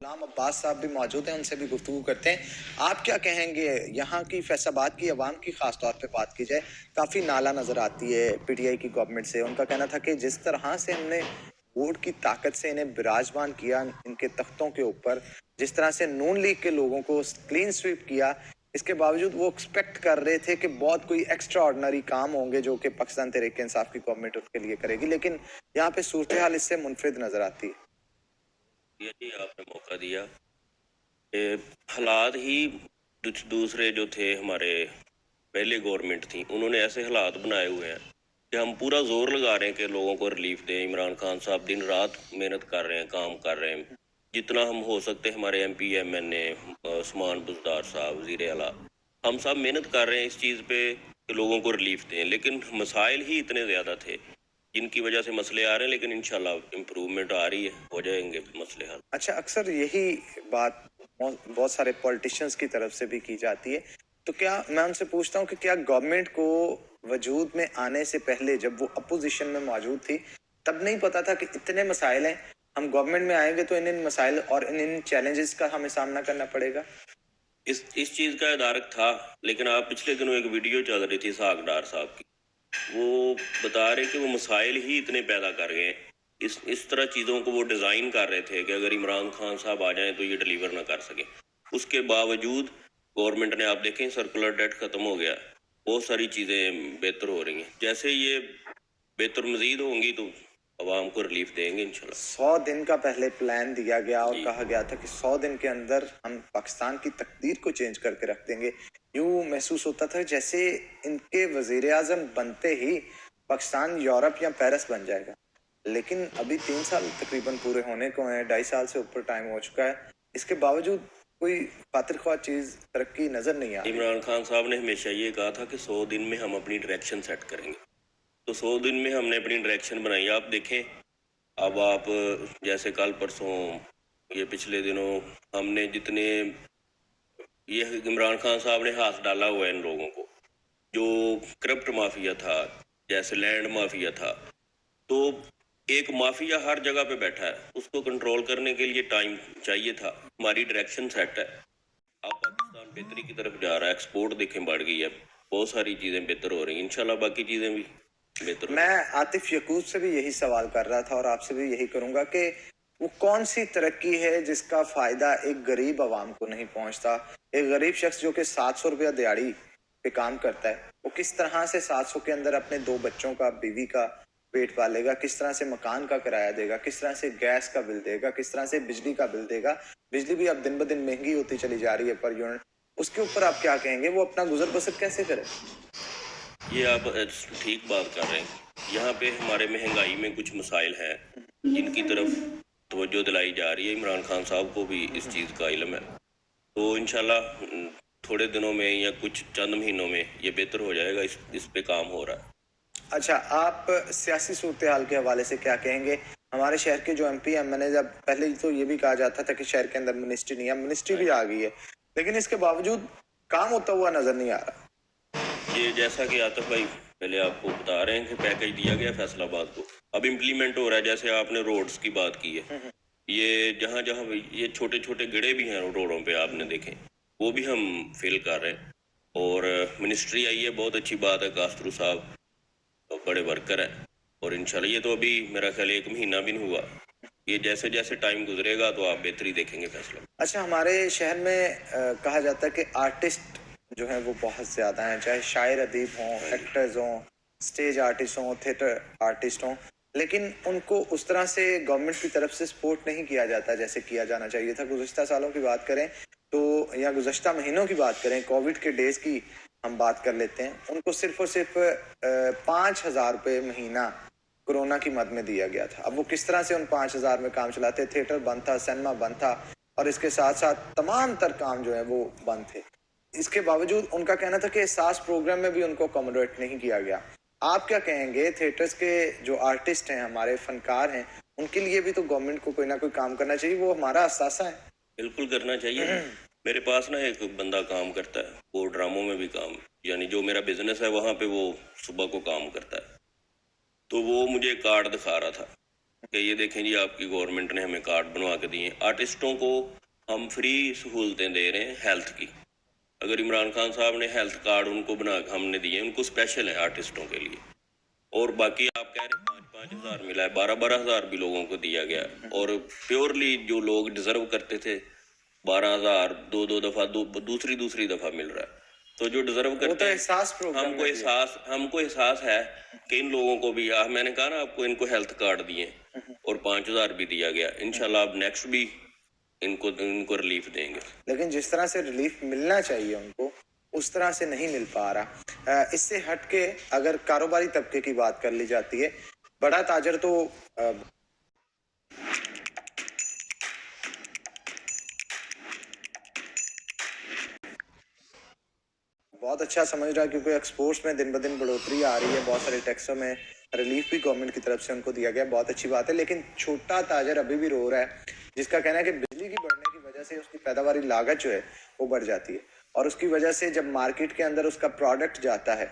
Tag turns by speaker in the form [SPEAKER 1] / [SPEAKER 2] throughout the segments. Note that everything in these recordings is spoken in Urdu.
[SPEAKER 1] غلام عباس صاحب بھی موجود ہیں, ان سے بھی گفتگو کرتے ہیں. آپ کیا کہیں گے یہاں کی فیصلات کی عوام کی خاص طور پہ بات کی جائے, کافی نالا نظر آتی ہے پی ٹی آئی کی گورنمنٹ سے. ان کا کہنا تھا کہ جس طرح سے ہم نے ووٹ کی طاقت سے انہیں براجمان کیا ان کے تختوں کے اوپر, جس طرح سے نون لیگ کے لوگوں کو کلین سویپ کیا, اس کے باوجود وہ ایکسپیکٹ کر رہے تھے کہ بہت کوئی ایکسٹرا آرڈنری کام ہوں گے جو کہ پاکستان تحریک انصاف کی گورنمنٹ اس کے لیے کرے گی, لیکن یہاں پہ صورتحال اس سے منفرد نظر آتی ہے.
[SPEAKER 2] جی آپ نے موقع دیا. حالات ہی دوسرے جو تھے ہمارے پہلے گورنمنٹ تھی, انہوں نے ایسے حالات بنائے ہوئے ہیں کہ ہم پورا زور لگا رہے ہیں کہ لوگوں کو ریلیف دیں. عمران خان صاحب دن رات محنت کر رہے ہیں, کام کر رہے ہیں جتنا ہم ہو سکتے. ہمارے ایم پی ایم این اے عثمان بزدار صاحب وزیر اعلیٰ, ہم سب محنت کر رہے ہیں اس چیز پہ کہ لوگوں کو ریلیف دیں, لیکن مسائل ہی اتنے زیادہ تھے جن کی وجہ سے مسئلے آ رہے ہیں. لیکن انشاءاللہ امپروومنٹ آ رہی ہے, ہو جائیں گے مسئلے حل.
[SPEAKER 1] اچھا, اکثر یہی بات بہت سارے پولیٹیشنز کی طرف سے بھی کی جاتی ہے, تو کیا میں ان سے پوچھتا ہوں کہ کیا گورنمنٹ کو وجود میں آنے سے پہلے جب وہ اپوزیشن میں موجود تھی تب نہیں پتا تھا کہ اتنے مسائل ہیں, ہم گورنمنٹ میں آئیں گے تو ان مسائل اور ان چیلنجز کا ہمیں سامنا کرنا پڑے گا؟
[SPEAKER 2] اس چیز کا ادارک تھا, لیکن آپ پچھلے دنوں ایک ویڈیو چل رہی تھی ساگ ڈار صاحب کی, وہ بتا رہے کہ وہ مسائل ہی اتنے پیدا کر گئے. اس طرح چیزوں کو وہ ڈیزائن کر رہے تھے کہ اگر عمران خان صاحب آ جائیں تو یہ ڈیلیور نہ کر سکیں. اس کے باوجود گورنمنٹ نے, آپ دیکھیں سرکولر ڈیٹ ختم ہو گیا, بہت ساری چیزیں بہتر ہو رہی ہیں. جیسے یہ بہتر مزید ہوں گی تو عوام کو ریلیف دیں گے انشاءاللہ.
[SPEAKER 1] 100 دن کا پہلے پلان دیا گیا اور کہا گیا تھا کہ 100 دن کے اندر ہم پاکستان کی تقدیر کو چینج کر کے رکھ دیں گے. یوں محسوس ہوتا تھا جیسے ان کے وزیر اعظم بنتے ہی پاکستان یورپ یا پیرس بن جائے گا, لیکن ابھی 3 سال تقریباً پورے ہونے کو ہیں, 2.5 سال سے اوپر ٹائم ہو چکا ہے, اس کے باوجود کوئی خاطر خواہ چیز ترقی نظر نہیں آ رہی.
[SPEAKER 2] عمران خان صاحب نے ہمیشہ یہ کہا تھا کہ 100 دن میں ہم اپنی ڈائریکشن سیٹ کریں گے, تو 100 دن میں ہم نے اپنی ڈائریکشن بنائی. آپ دیکھیں اب آپ جیسے کل پرسوں یہ پچھلے دنوں ہم نے جتنے یہ عمران خان صاحب نے ہاتھ ڈالا ہوا ہے ان لوگوں کو, جو کرپٹ مافیا تھا, جیسے لینڈ مافیا تھا, تو ایک مافیا ہر جگہ پہ بیٹھا ہے, اس کو کنٹرول کرنے کے لیے ٹائم چاہیے تھا. ہماری ڈائریکشن سیٹ ہے, اب پاکستان بہتری کی طرف جا رہا ہے, ایکسپورٹ دیکھیں بڑھ گئی ہے, بہت ساری چیزیں بہتر ہو رہی ہیں. انشاءاللہ باقی چیزیں بھی بہتر ہو.
[SPEAKER 1] میں عاطف یعقوب سے بھی یہی سوال کر رہا تھا اور آپ سے بھی یہی کروں گا کہ وہ کون سی ترقی ہے جس کا فائدہ ایک غریب عوام کو نہیں پہنچتا. ایک غریب شخص جو کہ 700 روپیہ دیہڑی پہ کام کرتا ہے, وہ کس طرح سے 700 کے اندر اپنے 2 بچوں کا, بیوی کا پیٹ پالے گا, کس طرح سے مکان کا کرایہ دے گا, کس طرح سے گیس کا بل دے گا, کس طرح سے بجلی کا بل دے گا. بجلی بھی اب دن بہ دن مہنگی ہوتی چلی جا رہی ہے پر یونٹ, اس کے اوپر آپ کیا کہیں گے, وہ اپنا گزر بسر کیسے کرے؟
[SPEAKER 2] یہ آپ ٹھیک بات کر رہے ہیں. یہاں پہ ہمارے مہنگائی میں کچھ مسائل ہیں جن کی طرف توجہ دلائی جا رہی ہے. عمران خان صاحب کو بھی اس چیز کا علم ہے, تو انشاءاللہ تھوڑے دنوں میں یا کچھ چند مہینوں میں یہ بہتر ہو جائے گا. اس پہ کام ہو رہا ہے.
[SPEAKER 1] اچھا, آپ سیاسی صورتحال کے حوالے سے کیا کہیں گے؟ ہمارے شہر کے جو ایم پی ایم این اے, جب پہلے تو یہ بھی کہا جاتا تھا کہ شہر کے اندر منسٹری نہیں ہے, منسٹری بھی آ گئی ہے, لیکن اس کے باوجود کام ہوتا ہوا نظر نہیں آ رہا.
[SPEAKER 2] یہ جیسا کہ عاطف بھائی پہلے آپ کو بتا رہے ہیں کہ پیکج دیا گیا فیصل آباد کو, اب امپلیمنٹ ہو رہا ہے. جیسے آپ نے روڈز کی بات کی ہے, یہ جہاں جہاں یہ چھوٹے چھوٹے گڑے بھی ہیں روڈوں پہ, آپ نے دیکھیں وہ بھی ہم فل کر رہے ہیں. اور منسٹری آئی ہے, بہت اچھی بات ہے. کاسترو صاحب بڑے ورکر ہیں, اور انشاءاللہ یہ تو ابھی میرا خیال 1 مہینہ بھی نہیں ہوا. یہ جیسے جیسے ٹائم گزرے گا تو آپ بہتری دیکھیں گے فیصلہ.
[SPEAKER 1] اچھا, ہمارے شہر میں کہا جاتا ہے کہ آرٹسٹ جو ہیں وہ بہت زیادہ ہیں, چاہے شاعر ادیب ہوں, ایکٹرز ہوں, سٹیج آرٹسٹ ہوں, تھیٹر آرٹسٹ ہوں, لیکن ان کو اس طرح سے گورنمنٹ کی طرف سے سپورٹ نہیں کیا جاتا جیسے کیا جانا چاہیے تھا. گزشتہ سالوں کی بات کریں تو, یا گزشتہ مہینوں کی بات کریں, کووڈ کے ڈیز کی ہم بات کر لیتے ہیں, ان کو صرف اور صرف 5,000 روپے مہینہ کورونا کی مد میں دیا گیا تھا. اب وہ کس طرح سے ان 5,000 میں کام چلاتے؟ تھیٹر بند تھا, سینما بند تھا, اور اس کے ساتھ ساتھ تمام تر کام جو ہے وہ بند تھے. اس کے باوجود ان کا کہنا تھا کہ احساس پروگرام میں بھی ان کو اکوموڈیٹ نہیں کیا گیا. آپ کیا کہیں گے, تھیٹرز کے جو آرٹسٹ ہیں, ہمارے فنکار ہیں, ان کے لیے بھی تو گورنمنٹ کو کوئی نہ کوئی کام کرنا چاہیے, وہ ہمارا اثاثہ ہے.
[SPEAKER 2] بالکل کرنا چاہیے. میرے پاس نا ایک بندہ کام کرتا ہے, وہ ڈراموں میں بھی کام, یعنی جو میرا بزنس ہے وہاں پہ وہ صبح کو کام کرتا ہے, تو وہ مجھے کارڈ دکھا رہا تھا کہ یہ دیکھیں جی آپ کی گورنمنٹ نے ہمیں کارڈ بنوا کے دیے. آرٹسٹوں کو ہم فری سہولتیں دے رہے ہیں ہیلتھ کی. اگر عمران خان صاحب نے ہیلتھ کارڈ ان کو بنا کے ہم نے دیے, ان کو اسپیشل ہے آرٹسٹوں کے لیے. اور باقی آپ کہہ رہے ہیں 5,000 ملا ہے, 12,000 بھی لوگوں کو دیا گیا. اور پیورلی جو لوگ ڈیزرو کرتے تھے 12,000 دو دفعہ دوسری دفعہ مل رہا ہے. تو جو ڈیزرو کرتے ہیں ہم کو احساس ہے کہ ان لوگوں کو بھی, میں نے کہا نا آپ کو, ان کو ہیلتھ کارڈ دیے اور 5,000 بھی دیا گیا. انشاءاللہ اب نیکسٹ بھی ان کو ریلیف دیں گے.
[SPEAKER 1] لیکن جس طرح سے ریلیف ملنا چاہیے ان کو اس طرح سے نہیں مل پا رہا. اس سے ہٹ کے اگر کاروباری طبقے کی بات کر لی جاتی ہے, بڑا تاجر تو بہت اچھا سمجھ رہا ہے کیونکہ ایکسپورٹس میں دن بدن بڑھوتری آ رہی ہے, بہت سارے ٹیکسوں میں ریلیف بھی گورنمنٹ کی طرف سے ان کو دیا گیا, بہت اچھی بات ہے. لیکن چھوٹا تاجر ابھی بھی رو رہا ہے جس کا کہنا ہے کہ بجلی کی بڑھنے کی وجہ سے اس کی پیداواری لاگت جو ہے وہ بڑھ جاتی ہے, اور اس کی وجہ سے جب مارکیٹ کے اندر اس کا پروڈکٹ جاتا ہے,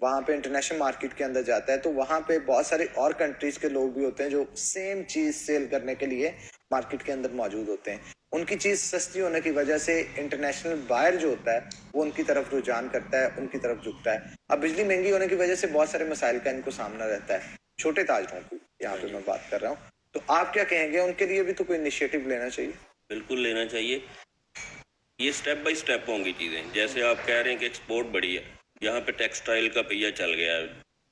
[SPEAKER 1] وہاں پہ انٹرنیشنل مارکیٹ کے اندر جاتا ہے, تو وہاں پہ بہت سارے اور کنٹریز کے لوگ بھی ہوتے ہیں جو سیم چیز سیل کرنے کے لیے مارکیٹ کے اندر موجود ہوتے ہیں. ان کی چیز سستی ہونے کی وجہ سے انٹرنیشنل بائر جو ہوتا ہے وہ ان کی طرف رجحان کرتا ہے, ان کی طرف جھکتا ہے. اب بجلی مہنگی ہونے کی وجہ سے بہت سارے مسائل کا ان کو سامنا رہتا ہے, چھوٹے تاجروں کو یہاں پہ میں بات کر رہا ہوں. تو آپ کیا کہیں گے, ان کے لیے بھی تو کوئی انیشیٹو لینا چاہیے؟
[SPEAKER 2] بالکل لینا چاہیے. یہ سٹیپ بائی سٹیپ ہوں گی چیزیں. جیسے آپ کہہ رہے ہیں کہ ایکسپورٹ بڑی ہے, یہاں پہ ٹیکسٹائل کا پہیہ چل گیا ہے,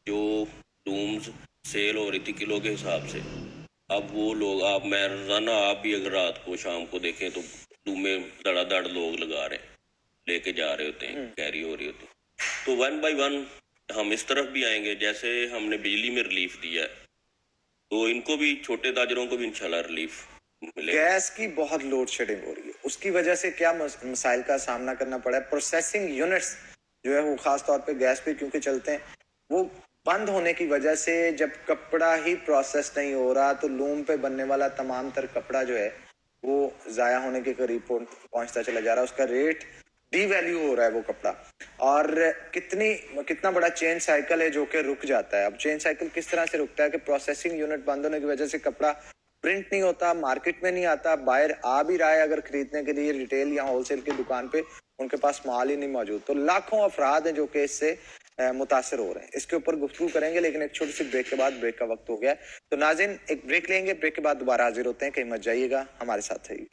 [SPEAKER 2] جو لومز سیل ہو رہی تھی کلو کے حساب سے. اب وہ لوگ, میں روزانہ آپ بھی اگر رات کو شام کو دیکھیں تو لومیں دڑا دڑ لوگ لگا رہے ہیں, لے کے جا رہے ہوتے ہیں, کیری ہو رہی ہوتی. تو ون بائی ون ہم اس طرف بھی آئیں گے. جیسے ہم نے بجلی میں ریلیف دیا ہے تو ان کو بھی, چھوٹے تاجروں کو بھی انشاءاللہ ریلیف ملے.
[SPEAKER 1] گیس کی بہت لوڈ شیڈنگ ہو رہی ہے, اس کی وجہ سے کیا مسائل کا سامنا کرنا پڑا ہے. پروسیسنگ یونٹس جو ہے وہ خاص طور پہ گیس پہ کیونکہ چلتے ہیں, وہ بند ہونے کی وجہ سے جب کپڑا ہی پروسیس نہیں ہو رہا تو لوم پہ بننے والا تمام تر کپڑا جو ہے وہ ضائع ہونے کے قریب پہنچتا چلا جا رہا ہے. اس کا ریٹ ڈی ویلیو ہو رہا ہے وہ کپڑا, اور کتنا بڑا چین سائیکل ہے جو کہ رک جاتا ہے. اب چین سائیکل کس طرح سے رکتا ہے کہ پروسیسنگ یونٹ بند ہونے کی وجہ سے کپڑا پرنٹ نہیں ہوتا, مارکیٹ میں نہیں آتا, بائر آ بھی رہا ہے اگر خریدنے کے لیے ریٹیل یا ہول سیل کی دکان پہ, ان کے پاس مال ہی نہیں موجود. تو لاکھوں افراد ہیں جو کہ اس سے متاثر ہو رہے ہیں. اس کے اوپر گفتگو کریں گے, لیکن ایک چھوٹی سی بریک کے بعد, بریک کا وقت ہو گیا. تو ناظرین ایک بریک لیں گے, بریک کے بعد دوبارہ حاضر ہوتے ہیں, کہیں مت جائیے گا, ہمارے ساتھ رہیے.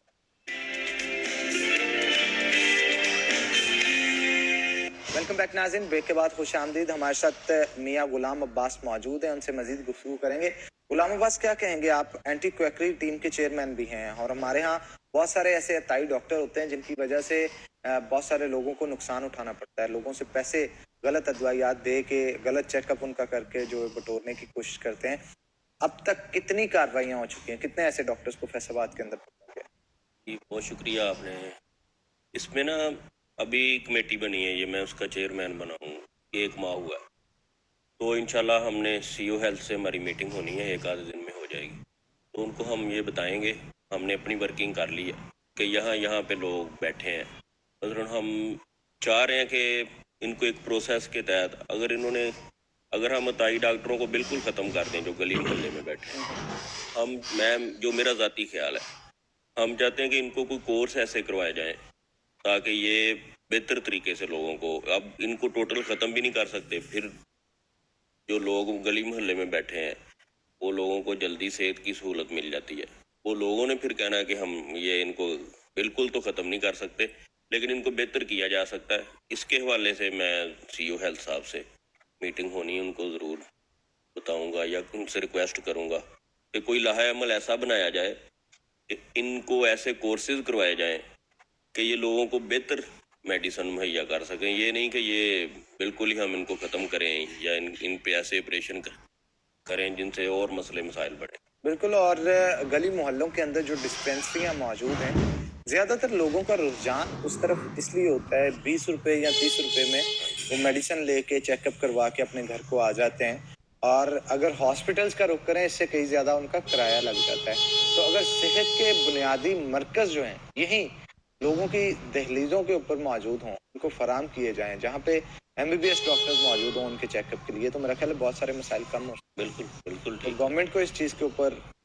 [SPEAKER 1] ویلکم بیک ناظرین, بریک کے بعد خوش آمدید. ہمارے ساتھ میاں غلام عباس موجود ہیں, ان سے مزید گفتگو کریں گے. غلام عباس, کیا کہیں گے آپ اینٹی کویکری ٹیم کے چیئرمین بھی ہیں, اور ہمارے ہاں بہت سارے ایسے عطائی ڈاکٹر ہوتے ہیں جن کی وجہ سے بہت سارے لوگوں کو نقصان اٹھانا پڑتا ہے, لوگوں سے پیسے غلط ادویات دے کے, غلط چیک اپ ان کا کر کے جو بٹورنے کی کوشش کرتے ہیں. اب تک کتنی کاروائیاں ہو چکی ہیں, کتنے ایسے ڈاکٹرز کو فیصلات کے اندر پکڑا گیا؟
[SPEAKER 2] جی بہت شکریہ آپ نے. اس میں نا ابھی کمیٹی بنی ہے, یہ میں اس کا چیئرمین بنا ہوں, 1 ماہ ہوا ہے. تو انشاءاللہ ہم نے سی او ہیلتھ سے ہماری میٹنگ ہونی ہے, 1 آدھے دن میں ہو جائے گی. تو ان کو ہم یہ بتائیں گے, ہم نے اپنی ورکنگ کر لی ہے کہ یہاں پہ لوگ بیٹھے ہیں. مثلاً ہم چاہ رہے ہیں کہ ان کو ایک پروسیس کے تحت اگر ہم عطائی ڈاکٹروں کو بالکل ختم کر دیں جو گلی محلے میں بیٹھے ہیں, جو میرا ذاتی خیال ہے, ہم چاہتے ہیں کہ ان کو کوئی کورس ایسے کروائے جائیں تاکہ یہ بہتر طریقے سے لوگوں کو, اب ان کو ٹوٹل ختم بھی نہیں کر سکتے, پھر جو لوگ گلی محلے میں بیٹھے ہیں وہ لوگوں کو جلدی صحت کی سہولت مل جاتی ہے. وہ لوگوں نے پھر کہنا ہے کہ ہم یہ ان کو بالکل تو ختم نہیں کر سکتے لیکن ان کو بہتر کیا جا سکتا ہے. اس کے حوالے سے میں سی او ہیلتھ صاحب سے میٹنگ ہونی ہے, ان کو ضرور بتاؤں گا یا ان سے ریکویسٹ کروں گا کہ کوئی لائحہ عمل ایسا بنایا جائے کہ ان کو ایسے کورسز کروائے جائیں کہ یہ لوگوں کو بہتر میڈیسن مہیا کر سکیں. یہ نہیں کہ یہ بالکل ہی ہم ان کو ختم کریں یا ان پہ ایسے آپریشن کریں جن سے اور مسائل بڑھیں.
[SPEAKER 1] بالکل, اور گلی محلوں کے اندر جو ڈسپینسریاں موجود ہیں, زیادہ تر لوگوں کا رجحان اس طرف اس لیے ہوتا ہے 20 روپے یا 30 روپے میں وہ میڈیسن لے کے چیک اپ کروا کے اپنے گھر کو آ جاتے ہیں, اور اگر ہاسپٹلس کا رخ کریں اس سے کئی زیادہ ان کا کرایہ لگ جاتا ہے. تو اگر صحت کے بنیادی مرکز جو ہیں یہی لوگوں کی دہلیزوں کے اوپر موجود ہوں, ان کو فراہم کیے جائیں, جہاں پہ M B B S doctors موجود ہوں ان کے چیک اپ کے لیے, تو میرا خیال ہے بہت سارے مسائل کم ہو.
[SPEAKER 2] بالکل
[SPEAKER 1] تو گورنمنٹ کو اس چیز کے اوپر